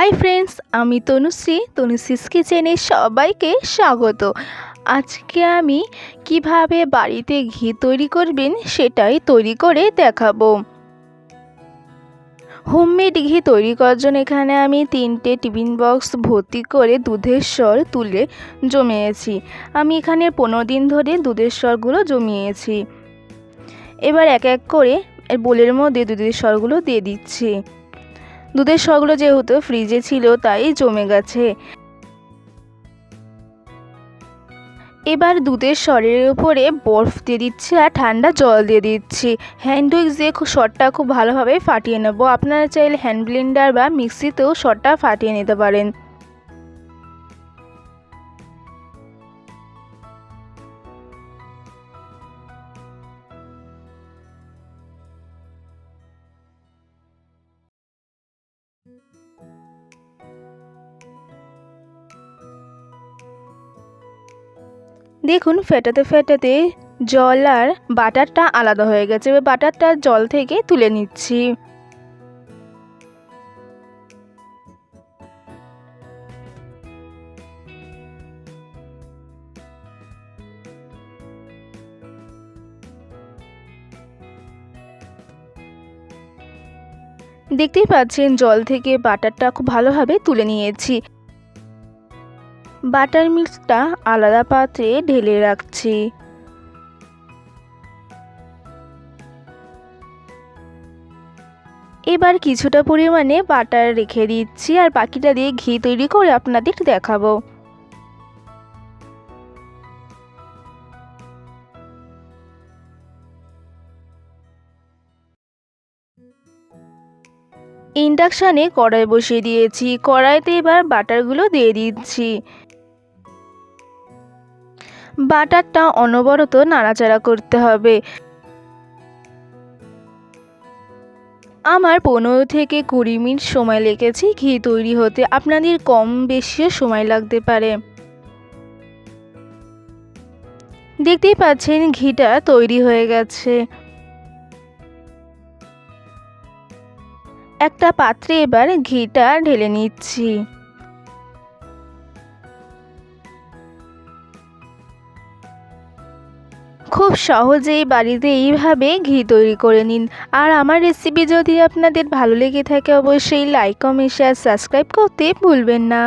Hi friends, আমি তনুশ্রী। তনুশ্রীস কিচেনে সবাইকে স্বাগত। আজকে আমি কিভাবে বাড়িতে ঘি তৈরি করবেন সেটাই তৈরি করে দেখাবো। হোমমেড ঘি তৈরি করার জন্য এখানে আমি 3টে টিফিন বক্স ভর্তি করে দুধের স্বর তুলে জমিয়েছি। আমি এখানে 15 দিন ধরে দুধের স্বরগুলো জমিয়েছি। এবার এক এক করে বোলের মধ্যে দুধের স্বরগুলো দিয়ে দিচ্ছি। দুধের স্বরগুলো যেহেতু ফ্রিজে ছিল তাই জমে গেছে। এবার দুধের স্বরের উপরে বরফ দিয়ে দিচ্ছি আর ঠান্ডা জল দিয়ে দিচ্ছি। হ্যান্ড উইক্স দিয়ে স্বরটা খুব ভালোভাবে ফাটিয়ে নেব। আপনারা চাইলে হ্যান্ড ব্লেন্ডার বা মিক্সিতেও স্বরটা ফাটিয়ে নিতে পারেন। দেখুন ফেটাতে ফেটাতে জল আর বাটারটা আলাদা হয়ে গেছে। এবার বাটারটা জল থেকে তুলে নিচ্ছি। দেখতেই পাচ্ছেন জল থেকে বাটারটা খুব ভালোভাবে তুলে নিয়েছি। বাটার মিক্সটা আলাদা পাত্রে ঢেলে রাখছি। এবার কিছুটা পরিমাণে বাটার রেখে দিচ্ছি আর বাকিটা দিয়ে ঘি তৈরি করে আপনাদের দেখাবো। ইন্ডাকশানে কড়াই বসিয়ে দিয়েছি। কড়াইতে এবার বাটারগুলো দিয়ে দিচ্ছি। বাটারটা অনবরত নাড়াচাড়া করতে হবে। আমার 15 থেকে 20 মিনিট সময় লেগেছে ঘি তৈরি হতে। আপনাদের কম বেশিও সময় লাগতে পারে। দেখতেই পাচ্ছেন ঘিটা তৈরি হয়ে গেছে। একটা পাত্রে এবার ঘিটা ঢেলে নিচ্ছি। খুব সহজেই বাড়িতে এইভাবে ঘি তৈরি করে নিন। আর আমার রেসিপি যদি আপনাদের ভালো লেগে থাকে অবশ্যই লাইক, কমেন্ট, শেয়ার, সাবস্ক্রাইব করতে ভুলবেন না।